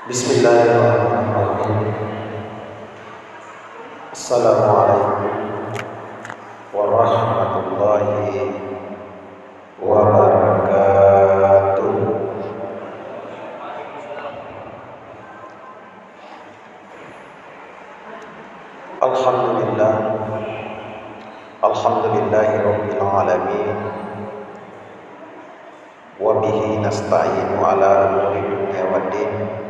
Bismillahirrahmanirrahim. Assalamualaikum warahmatullahi wabarakatuh. Alhamdulillah, alhamdulillahi rabbil alamin. Wa bihi nasta'inu ala umuri dunya waddin.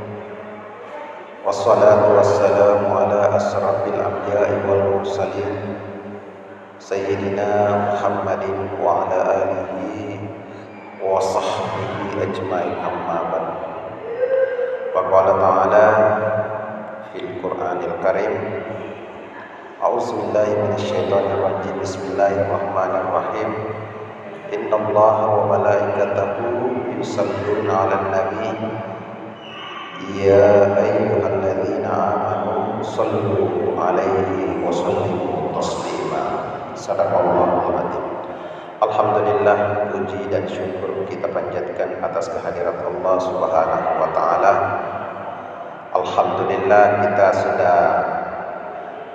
Wassalatu wassalamu ala asrafil anbiya'i wal mursalin Sayyidina Muhammadin wa ala alihi wa sahbihi ajma'in, amma ba'd. Wa qala ta'ala fil Qur'anil Karim, a'udzu billahi minasyaitonir rajim. Bismillahirrahmanirrahim. Innallaha wa malaikatahu yusholluna 'alan nabi. Ya ayyuhalladzina amanu shallu 'alaihi wa sallimu taslima. Shadaqallahul adzim. Alhamdulillah, puji dan syukur kita panjatkan atas kehadirat Allah Subhanahu wa taala. Alhamdulillah, kita sudah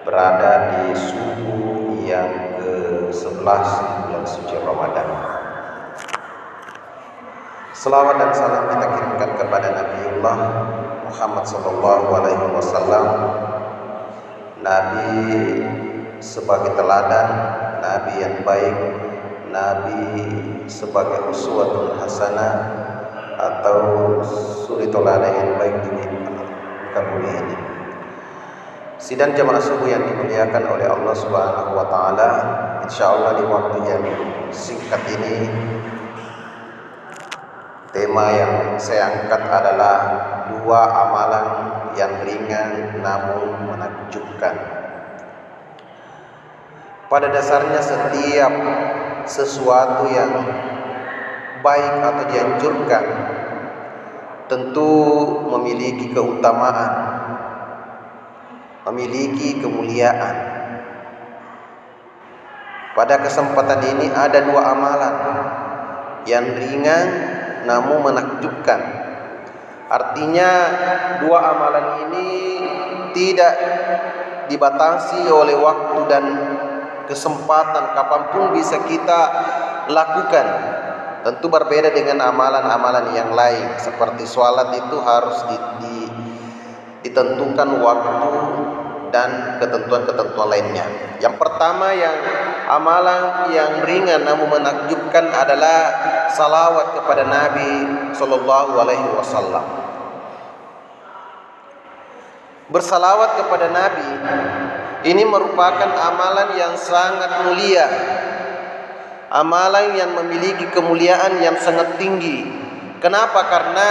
berada di subuh yang ke-11 bulan suci Ramadan. Selawat dan salam kita kirimkan kepada Nabiullah Muhammad sallallahu alaihi wasallam, Nabi sebagai teladan, Nabi yang baik, Nabi sebagai uswatun hasanah atau suri teladan yang baik di muka bumi ini. Sidang jamaah subuh yang dimuliakan oleh Allah Subhanahu wa taala, insyaallah di waktu yang singkat ini tema yang saya angkat adalah dua amalan yang ringan namun menakjubkan. Pada dasarnya setiap sesuatu yang baik atau dianjurkan tentu memiliki keutamaan, memiliki kemuliaan. Pada kesempatan ini ada dua amalan yang ringan namun menakjubkan. Artinya dua amalan ini tidak dibatasi oleh waktu dan kesempatan, kapanpun bisa kita lakukan. Tentu berbeda dengan amalan-amalan yang lain. Seperti sholat itu harus ditentukan waktu dan ketentuan-ketentuan lainnya. Yang pertama, yang amalan yang ringan namun menakjubkan adalah salawat kepada Nabi sallallahu alaihi wasallam. Bersalawat kepada Nabi ini merupakan amalan yang sangat mulia, amalan yang memiliki kemuliaan yang sangat tinggi. Kenapa? Karena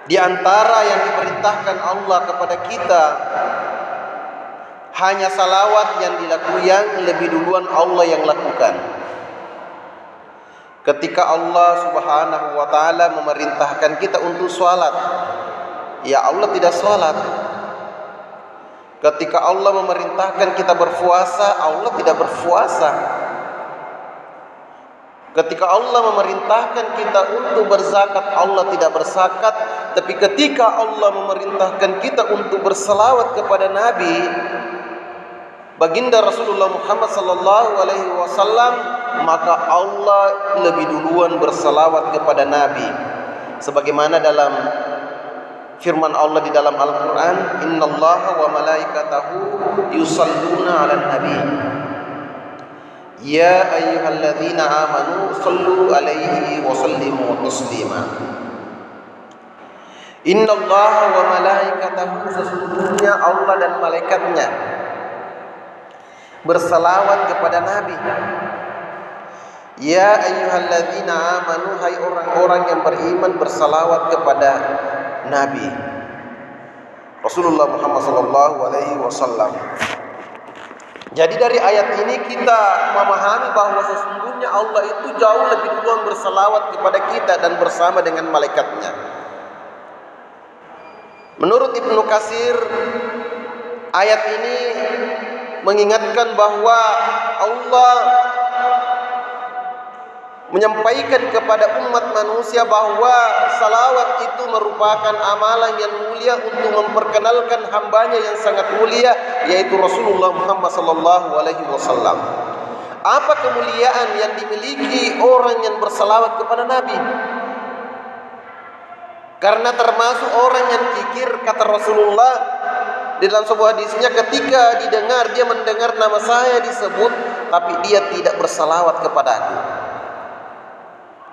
di antara yang diperintahkan Allah kepada kita hanya salawat yang dilakukan, yang lebih duluan Allah yang lakukan. Ketika Allah Subhanahu wa taala memerintahkan kita untuk salat, ya Allah tidak salat. Ketika Allah memerintahkan kita berpuasa, Allah tidak berpuasa. Ketika Allah memerintahkan kita untuk berzakat, Allah tidak berzakat. Tapi ketika Allah memerintahkan kita untuk berselawat kepada Nabi, baginda Rasulullah Muhammad sallallahu alaihi wasallam, maka Allah lebih duluan berselawat kepada Nabi. Sebagaimana dalam firman Allah di dalam Al-Quran, innallaha wa malaikatahu yusalluna 'alan nabi. Ya ayyuhalladzina amanu sallu alaihi wa sallimu taslima. Innallaha wa malaikatahu, sesungguhnya Allah dan malaikatnya bersalawat kepada Nabi. Ya ayyuhalladzina amanu, hai orang-orang yang beriman, bersalawat kepada Nabi Rasulullah Muhammad sallallahu alaihi wasallam. Jadi dari ayat ini kita memahami bahwa sesungguhnya Allah itu jauh lebih duluan bersalawat kepada kita dan bersama dengan malaikatnya. Menurut Ibnu Katsir, ayat ini mengingatkan bahwa Allah menyampaikan kepada umat manusia bahwa salawat itu merupakan amalan yang mulia untuk memperkenalkan hambanya yang sangat mulia, yaitu Rasulullah Muhammad sallallahu alaihi wasallam. Apa kemuliaan yang dimiliki orang yang bersalawat kepada Nabi? Karena termasuk orang yang kikir, kata Rasulullah di dalam sebuah hadisnya, ketika dia mendengar nama saya disebut, tapi dia tidak bersalawat kepadaku.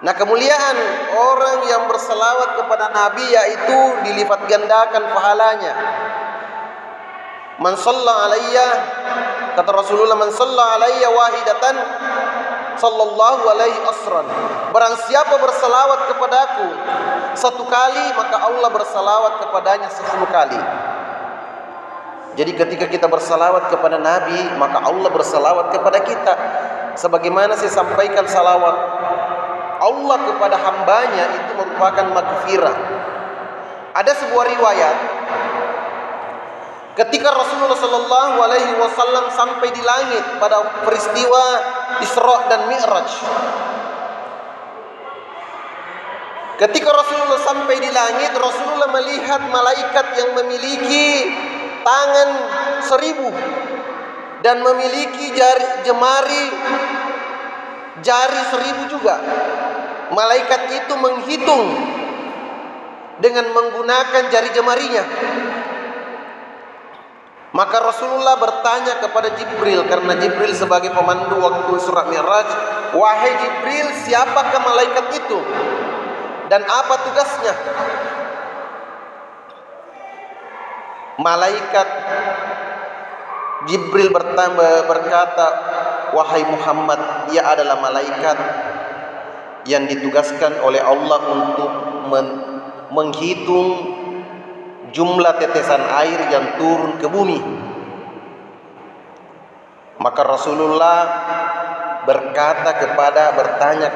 Nah, kemuliaan orang yang bersalawat kepada Nabi yaitu dilipat gandakan pahalanya. Man shalla alayya, kata Rasulullah, man shalla alayya wahidatan sallallahu alaihi asran. Barang siapa bersalawat kepadaku satu kali, maka Allah bersalawat kepadanya 10 kali. Jadi ketika kita bersalawat kepada Nabi, maka Allah bersalawat kepada kita. Sebagaimana saya sampaikan, salawat Allah kepada hambanya itu merupakan maghfirah. Ada sebuah riwayat ketika Rasulullah sallallahu alaihi wasallam sampai di langit pada peristiwa Isra dan Mi'raj. Ketika Rasulullah sampai di langit, Rasulullah melihat malaikat yang memiliki tangan 1000 dan memiliki jari 1000 juga. Malaikat itu menghitung dengan menggunakan jari jemarinya. Maka Rasulullah bertanya kepada Jibril, karena Jibril sebagai pemandu waktu Isra Mi'raj, "Wahai Jibril, siapakah malaikat itu dan apa tugasnya?" Malaikat Jibril berkata, "Wahai Muhammad, dia adalah malaikat yang ditugaskan oleh Allah untuk menghitung jumlah tetesan air yang turun ke bumi." Maka Rasulullah bertanya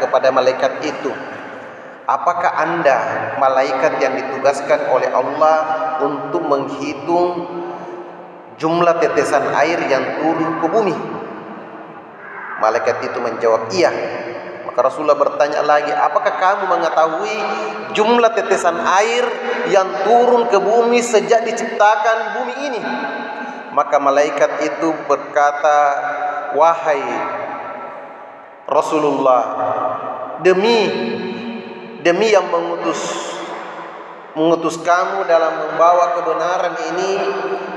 kepada malaikat itu, "Apakah Anda malaikat yang ditugaskan oleh Allah untuk menghitung jumlah tetesan air yang turun ke bumi?" Malaikat itu menjawab, "Iya." Maka Rasulullah bertanya lagi, "Apakah kamu mengetahui jumlah tetesan air yang turun ke bumi sejak diciptakan bumi ini?" Maka malaikat itu berkata, "Wahai Rasulullah, demi yang mengutus kamu dalam membawa kebenaran ini,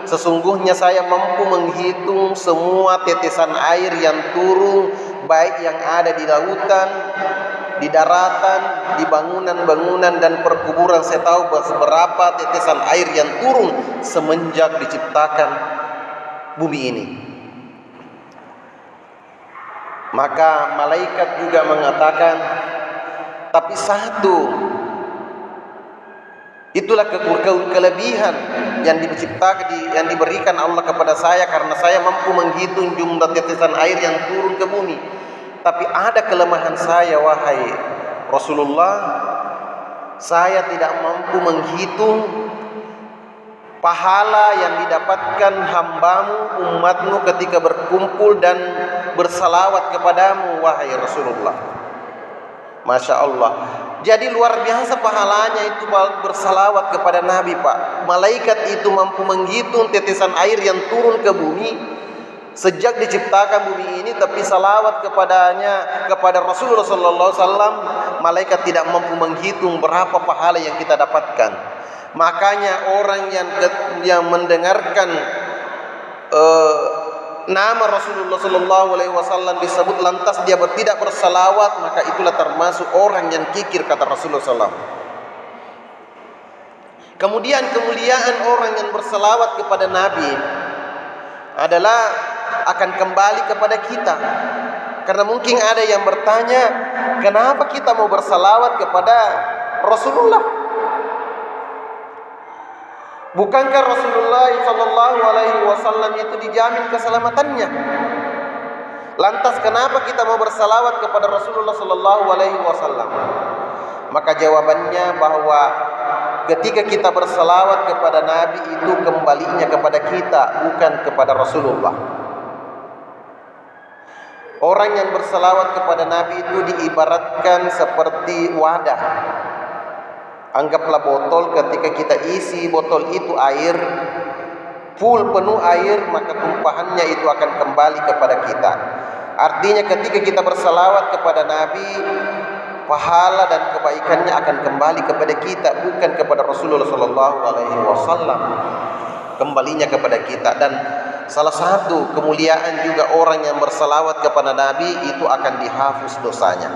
sesungguhnya saya mampu menghitung semua tetesan air yang turun, baik yang ada di lautan, di daratan, di bangunan-bangunan dan perkuburan. Saya tahu berapa tetesan air yang turun semenjak diciptakan bumi ini." Maka malaikat juga mengatakan, "Tapi satu, itulah kelebihan yang diberikan Allah kepada saya, karena saya mampu menghitung jumlah tetesan air yang turun ke bumi. Tapi ada kelemahan saya, wahai Rasulullah, saya tidak mampu menghitung pahala yang didapatkan hambamu, umatmu ketika berkumpul dan bersalawat kepadamu, wahai Rasulullah." Masya Allah. Jadi luar biasa pahalanya itu bersalawat kepada Nabi, Pak. Malaikat itu mampu menghitung tetesan air yang turun ke bumi sejak diciptakan bumi ini, tapi salawat kepada Rasulullah sallallahu alaihi wasallam, malaikat tidak mampu menghitung berapa pahala yang kita dapatkan. Makanya orang yang mendengarkan nama Rasulullah sallallahu alaihi wasallam disebut lantas dia tidak bersalawat, maka itulah termasuk orang yang kikir, kata Rasulullah sallallahu alaihi wasallam. Kemudian kemuliaan orang yang bersalawat kepada Nabi adalah akan kembali kepada kita. Karena mungkin ada yang bertanya, kenapa kita mau bersalawat kepada Rasulullah? Bukankah Rasulullah sallallahu alaihi wasallam itu dijamin keselamatannya? Lantas kenapa kita mau bersalawat kepada Rasulullah sallallahu alaihi wasallam? Maka jawabannya bahwa ketika kita bersalawat kepada Nabi itu kembalinya kepada kita, bukan kepada Rasulullah. Orang yang bersalawat kepada Nabi itu diibaratkan seperti wadah. Anggaplah botol, ketika kita isi botol itu air, full penuh air, maka tumpahannya itu akan kembali kepada kita. Artinya ketika kita bersalawat kepada Nabi, pahala dan kebaikannya akan kembali kepada kita, bukan kepada Rasulullah SAW. Kembalinya kepada kita. Dan salah satu kemuliaan juga orang yang bersalawat kepada Nabi itu akan dihapus dosanya.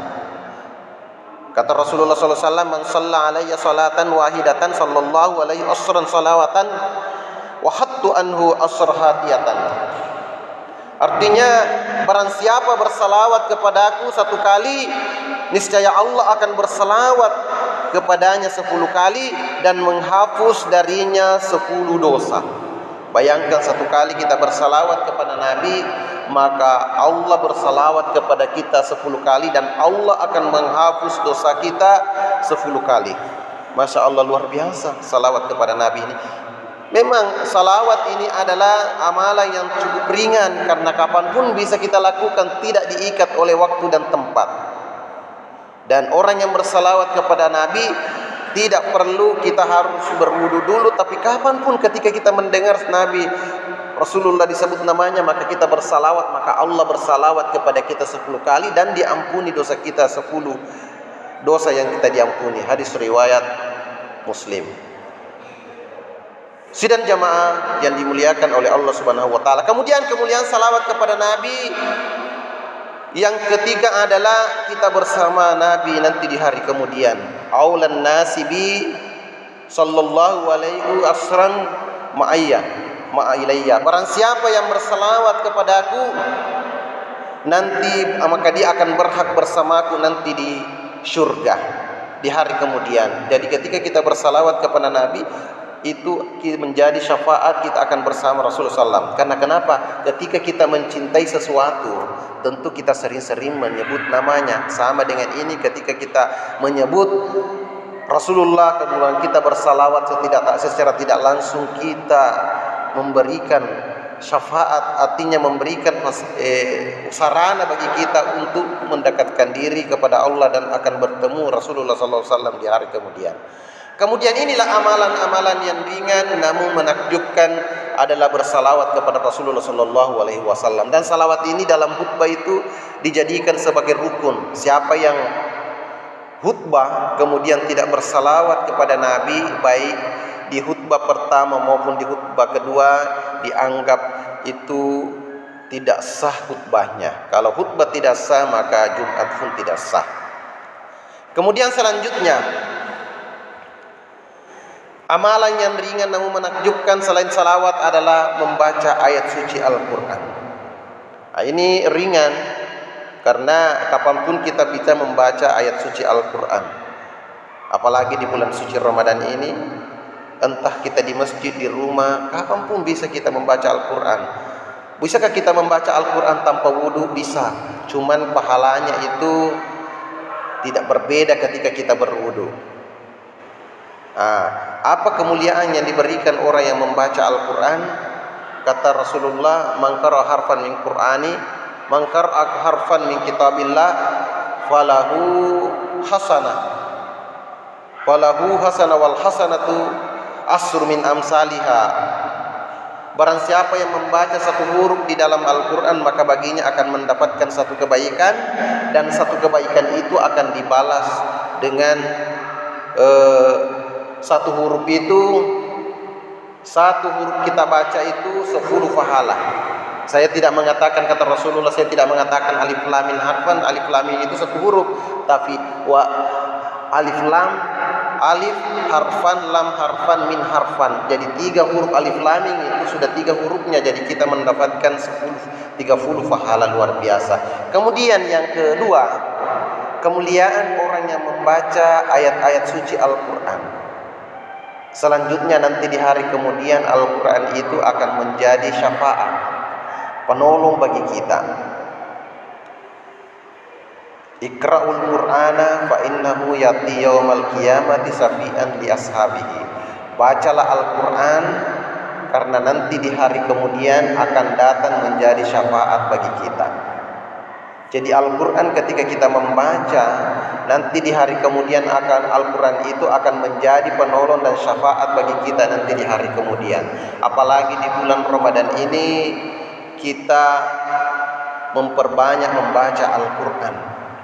Kata Rasulullah SAW, "Man shalla alayya salatan wahidatan sallallahu alaihi asran salawatan wa hattu anhu asrhatiyatan." Artinya, barang siapa bersalawat kepadaku satu kali, niscaya Allah akan bersalawat kepadanya 10 kali dan menghapus darinya 10 dosa. Bayangkan satu kali kita bersalawat kepada Nabi, maka Allah bersalawat kepada kita 10 kali dan Allah akan menghapus dosa kita 10 kali. Masya Allah, luar biasa salawat kepada Nabi ini. Memang salawat ini adalah amalan yang cukup ringan, karena kapanpun bisa kita lakukan, tidak diikat oleh waktu dan tempat. Dan orang yang bersalawat kepada Nabi tidak perlu kita harus berwudu dulu, tapi kapanpun ketika kita mendengar Nabi Rasulullah disebut namanya, maka kita bersalawat, maka Allah bersalawat kepada kita 10 kali dan diampuni dosa kita 10 dosa yang kita diampuni. Hadis riwayat Muslim. Sidang jamaah yang dimuliakan oleh Allah Subhanahu wa taala. Kemudian kemuliaan salawat kepada Nabi yang ketiga adalah kita bersama Nabi nanti di hari kemudian. Aulan nasibi sallallahu alaihi asran ma'ailayya. Barang siapa yang bersalawat kepadaku, nanti maka dia akan berhak bersamaku nanti di surga di hari kemudian. Jadi ketika kita bersalawat kepada Nabi, itu menjadi syafaat kita akan bersama Rasulullah SAW. Karena kenapa? Ketika kita mencintai sesuatu, tentu kita sering-sering menyebut namanya. Sama dengan ini, ketika kita menyebut Rasulullah, kemudian kita bersalawat secara tidak langsung kita memberikan syafaat, artinya memberikan sarana bagi kita untuk mendekatkan diri kepada Allah dan akan bertemu Rasulullah SAW di hari kemudian. Kemudian inilah amalan-amalan yang ringan namun menakjubkan adalah bersalawat kepada Rasulullah SAW. Dan salawat ini dalam khutbah itu dijadikan sebagai rukun. Siapa yang khutbah kemudian tidak bersalawat kepada Nabi, baik di khutbah pertama maupun di khutbah kedua, dianggap itu tidak sah khutbahnya. Kalau khutbah tidak sah, maka Jumat pun tidak sah. Kemudian selanjutnya, amalan yang ringan namun menakjubkan selain salawat adalah membaca ayat suci Al-Quran. Nah, ini ringan karena kapanpun kita bisa membaca ayat suci Al-Quran. Apalagi di bulan suci Ramadan ini, entah kita di masjid, di rumah, kapanpun bisa kita membaca Al-Quran. Bisakah kita membaca Al-Quran tanpa wudu? Bisa. Cuman pahalanya itu tidak berbeda ketika kita berwudu. Apa kemuliaan yang diberikan orang yang membaca Al-Quran? Kata Rasulullah, "Man qara'a harfan min Qur'ani, man qara'a harfan min kitabillah, falahu hasanah. Falahu hasanah wal hasanatu asru min amsalihha." Barang siapa yang membaca satu huruf di dalam Al-Quran, maka baginya akan mendapatkan satu kebaikan, dan satu kebaikan itu akan dibalas dengan satu huruf itu, satu huruf kita baca itu 10 pahala. Saya tidak mengatakan, kata Rasulullah, saya tidak mengatakan alif lam mim harfan, alif lam mim itu satu huruf, tapi alif lam, alif harfan, lam harfan, min harfan. Jadi 3 huruf alif lam mim itu sudah 3 hurufnya, jadi kita mendapatkan 30 pahala, luar biasa. Kemudian yang kedua, kemuliaan orang yang membaca ayat-ayat suci Al-Quran. Selanjutnya nanti di hari kemudian Al-Quran itu akan menjadi syafaat, penolong bagi kita. Iqra'ul Qur'ana fa innahu yati yaumal qiyamati safi'an li ashabihi. Bacalah Al-Quran karena nanti di hari kemudian akan datang menjadi syafaat bagi kita. Jadi Al-Quran ketika kita membaca, nanti di hari kemudian Al-Quran itu akan menjadi penolong dan syafaat bagi kita nanti di hari kemudian. Apalagi di bulan Ramadan ini kita memperbanyak membaca Al-Quran,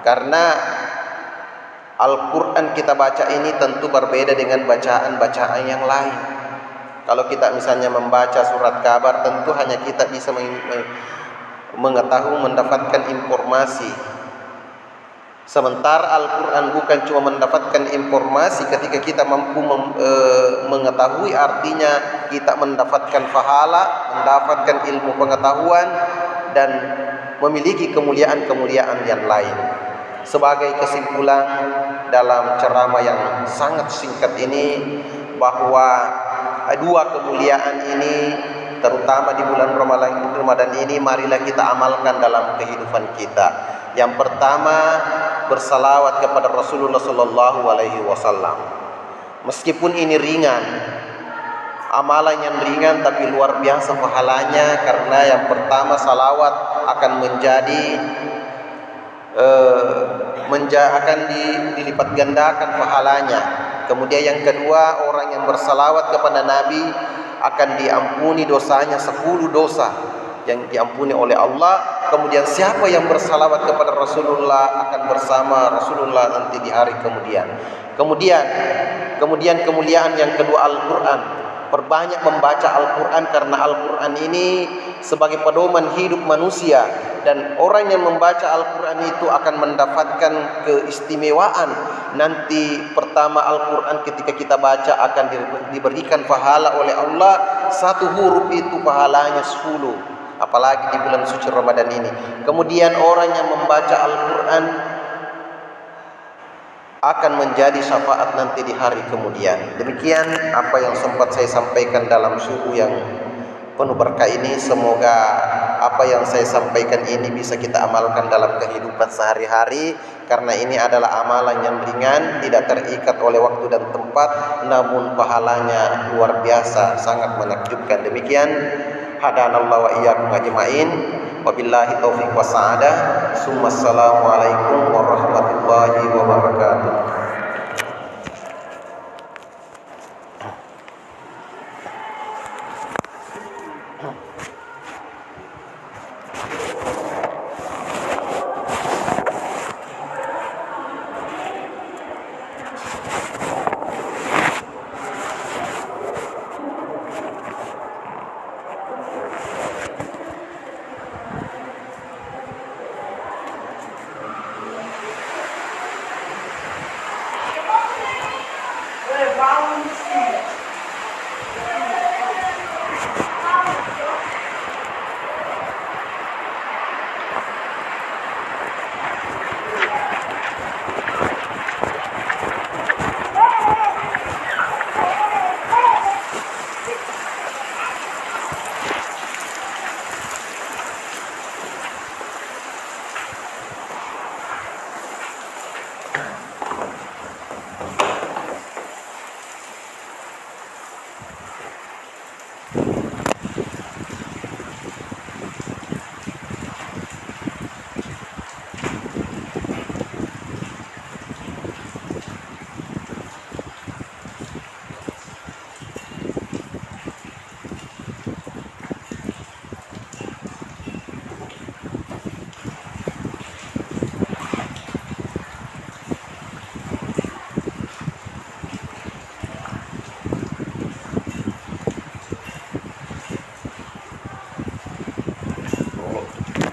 karena Al-Quran kita baca ini tentu berbeda dengan bacaan-bacaan yang lain. Kalau kita misalnya membaca surat kabar, tentu hanya kita bisa mengetahui, mendapatkan informasi. Sementara Al-Quran bukan cuma mendapatkan informasi, ketika kita mampu mengetahui, artinya kita mendapatkan pahala, mendapatkan ilmu pengetahuan, dan memiliki kemuliaan-kemuliaan yang lain. Sebagai kesimpulan dalam ceramah yang sangat singkat ini, bahwa dua kemuliaan ini, terutama di bulan Ramadan ini, marilah kita amalkan dalam kehidupan kita. Yang pertama, bersalawat kepada Rasulullah Sallallahu Alaihi Wasallam. Meskipun ini ringan, amalan yang ringan tapi luar biasa pahalanya, karena yang pertama salawat akan akan dilipat gandakan pahalanya. Kemudian yang kedua, orang yang bersalawat kepada Nabi akan diampuni dosanya 10 dosa yang diampuni oleh Allah. Kemudian siapa yang bersalawat kepada Rasulullah akan bersama Rasulullah nanti di hari kemudian. Kemudian kemuliaan yang kedua, Al-Quran. Perbanyak membaca Al-Quran, karena Al-Quran ini sebagai pedoman hidup manusia, dan orang yang membaca Al-Quran itu akan mendapatkan keistimewaan. Nanti pertama, Al-Quran ketika kita baca akan diberikan pahala oleh Allah, 1 huruf itu pahalanya 10, apalagi di bulan suci Ramadan ini. Kemudian orang yang membaca Al-Quran akan menjadi syafaat nanti di hari kemudian. Demikian apa yang sempat saya sampaikan dalam subuh yang penuh berkah ini. Semoga apa yang saya sampaikan ini bisa kita amalkan dalam kehidupan sehari-hari, karena ini adalah amalan yang ringan, tidak terikat oleh waktu dan tempat, namun pahalanya luar biasa, sangat menakjubkan. Demikian, hadanallahu wa iyyakum ajmain. Wabillahi taufiq wa sa'adah. Assalamualaikum warahmatullahi